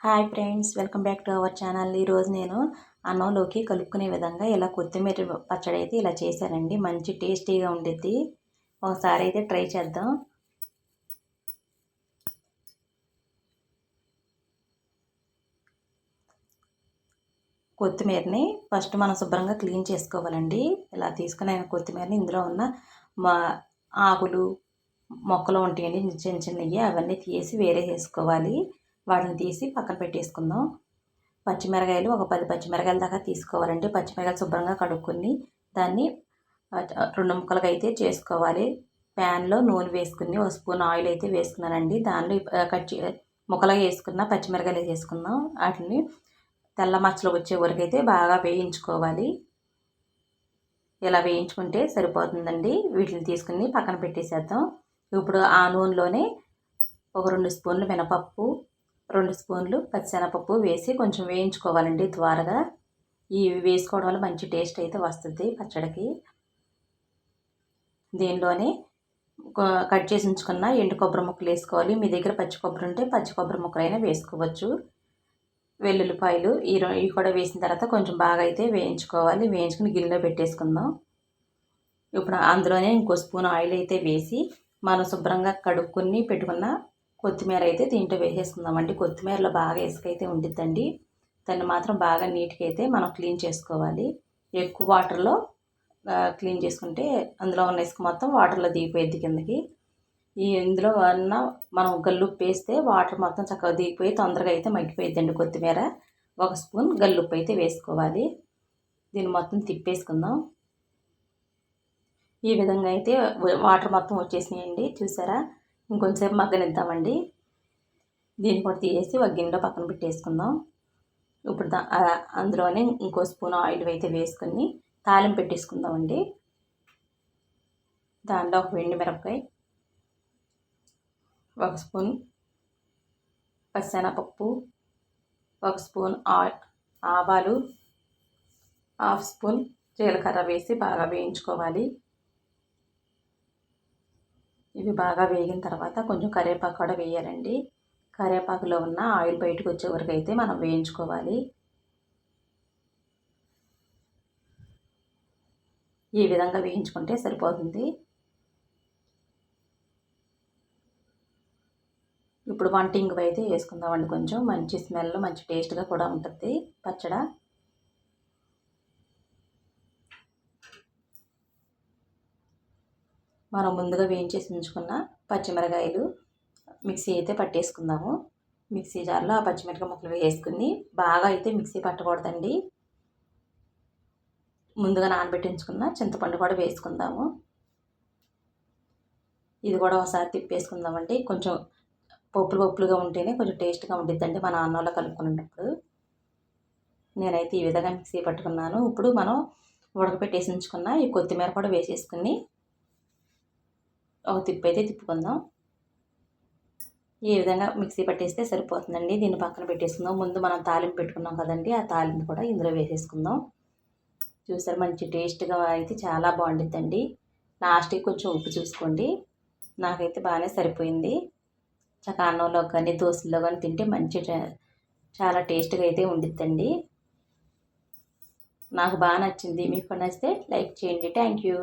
Hi friends, welcome back to our channel. ఈరోజు నేను అన్నంలోకి కలుపుకునే విధంగా ఇలా కొత్తిమీర పచ్చడి అయితే ఇలా చేశానండి. మంచి టేస్టీగా ఉండిద్ది. ఒకసారి అయితే ట్రై చేద్దాం. కొత్తిమీరని ఫస్ట్ మనం శుభ్రంగా క్లీన్ చేసుకోవాలండి. ఇలా తీసుకునే కొత్తిమీరని ఇందులో ఉన్న మా ఆకులు మొక్కలు ఉంటాయండి చిన్న చిన్నవి, అవన్నీ తీసి వేరే చేసుకోవాలి. వాటిని తీసి పక్కన పెట్టేసుకుందాం. పచ్చిమిరకాయలు ఒక 10 పచ్చిమిరకాయల దాకా తీసుకోవాలండి. పచ్చిమిరకాయలు శుభ్రంగా కడుక్కొని దాన్ని 2 ముక్కలుగా అయితే చేసుకోవాలి. ప్యాన్లో నూనె వేసుకుని ఒక స్పూన్ ఆయిల్ అయితే వేసుకున్నానండి. దానిలో ముక్కలుగా వేసుకున్న పచ్చిమిరకాయలు వేసుకుందాం. వాటిని తెల్ల మచ్చలు వచ్చే వరకు అయితే బాగా వేయించుకోవాలి. ఇలా వేయించుకుంటే సరిపోతుందండి. వీటిని తీసుకుని పక్కన పెట్టేసేద్దాం. ఇప్పుడు ఆ నూనెలోనే ఒక 2 స్పూన్లు మినపప్పు, 2 స్పూన్లు పచ్చిశనగపప్పు వేసి కొంచెం వేయించుకోవాలండి త్వరగా. ఇవి వేసుకోవడం వల్ల మంచి టేస్ట్ అయితే వస్తుంది పచ్చడికి. దీనిలోనే కట్ చేసి ఉంచుకున్న ఎండు కొబ్బరి ముక్కలు వేసుకోవాలి. మీ దగ్గర పచ్చి కొబ్బరి ఉంటే పచ్చి కొబ్బరి ముక్కలైనా వేసుకోవచ్చు. వెల్లుల్లిపాయలు ఇవి కూడా వేసిన తర్వాత కొంచెం బాగా అయితే వేయించుకోవాలి. వేయించుకుని గిన్నెలో పెట్టేసుకుందాం. ఇప్పుడు అందులోనే ఇంకో స్పూన్ ఆయిల్ అయితే వేసి మనం శుభ్రంగా కడుక్కొని పెట్టుకున్న కొత్తిమీర అయితే దీంట్లో వేసేసుకుందామండి. కొత్తిమీరలో బాగా ఇసుక అయితే ఉండిద్దండి. దాన్ని మాత్రం బాగా నీట్గా అయితే మనం క్లీన్ చేసుకోవాలి. ఎక్కువ వాటర్లో క్లీన్ చేసుకుంటే అందులో ఉన్న ఇసుక మొత్తం వాటర్లో దిగిపోయిద్ది కిందకి. ఇందులో ఉన్న మనం గల్లుప్పు వేస్తే వాటర్ మొత్తం చక్కగా దిగిపోయి తొందరగా అయితే మగ్గిపోయిద్దండి కొత్తిమీర. ఒక స్పూన్ గల్లుప్పు అయితే వేసుకోవాలి. దీన్ని మొత్తం తిప్పేసుకుందాం. ఈ విధంగా అయితే వాటర్ మొత్తం వచ్చేసినాయండి, చూసారా? ఇంకొంచెంసేపు మగ్గనిద్దామండి. దీన్ని కూడా తీసేసి ఒక గిన్నెలో పక్కన పెట్టేసుకుందాం. ఇప్పుడు అందులోనే ఇంకో స్పూన్ ఆయిల్ అయితే వేసుకొని తాలింపు పెట్టేసుకుందామండి. దాంట్లో ఒక ఎండుమిరపకాయ, ఒక స్పూన్ పచ్చిశనగపప్పు, ఒక స్పూన్ ఆవాలు, హాఫ్ స్పూన్ జీలకర్ర వేసి బాగా వేయించుకోవాలి. ఇవి బాగా వేగిన తర్వాత కొంచెం కరివేపాకు కూడా వేయాలండి. కరివేపాకులో ఉన్న ఆయిల్ బయటకు వచ్చే వరకు అయితే మనం వేయించుకోవాలి. ఈ విధంగా వేయించుకుంటే సరిపోతుంది. ఇప్పుడు వంట ఇంగువ అయితే వేసుకుందామండి. కొంచెం మంచి స్మెల్, మంచి టేస్ట్గా కూడా ఉంటుంది పచ్చడి. మనం ముందుగా వేయించేసి ఉంచుకున్న పచ్చిమిరకాయలు మిక్సీ అయితే పట్టేసుకుందాము. మిక్సీ జార్లో ఆ పచ్చిమిరపకాయ ముక్కలు వేసుకుని బాగా అయితే మిక్సీ పట్టకూడదండి. ముందుగా నానబెట్టి ఉంచుకున్న చింతపండు కూడా వేసుకుందాము. ఇది కూడా ఒకసారి తిప్పేసుకుందామండి. కొంచెం పప్పులుగా ఉంటేనే కొంచెం టేస్ట్గా ఉండిద్దండి మన అన్నంలో కలుపుకునేటప్పుడు. నేనైతే ఈ విధంగా మిక్సీ పట్టుకున్నాను. ఇప్పుడు మనం ఉడకపెట్టేసి ఉంచుకున్న ఈ కొత్తిమీర కూడా వేసేసుకుని ఒక తిప్పు అయితే తిప్పుకుందాం. ఈ విధంగా మిక్సీ పట్టేస్తే సరిపోతుందండి. దీన్ని పక్కన పెట్టేసుకుందాం. ముందు మనం తాలింపు పెట్టుకున్నాం కదండి, ఆ తాలింపు కూడా ఇందులో వేసేసుకుందాం. చూసారు, మంచి టేస్ట్గా అయితే చాలా బాగుండిద్దండి. లాస్ట్కి కొంచెం ఉప్పు చూసుకోండి. నాకైతే బాగానే సరిపోయింది. చక్క అన్నంలో కానీ దోశల్లో కానీ తింటే చాలా టేస్ట్గా అయితే ఉండిద్దండి. నాకు బాగా నచ్చింది. మీకు నచ్చితే లైక్ చేయండి. Thank you.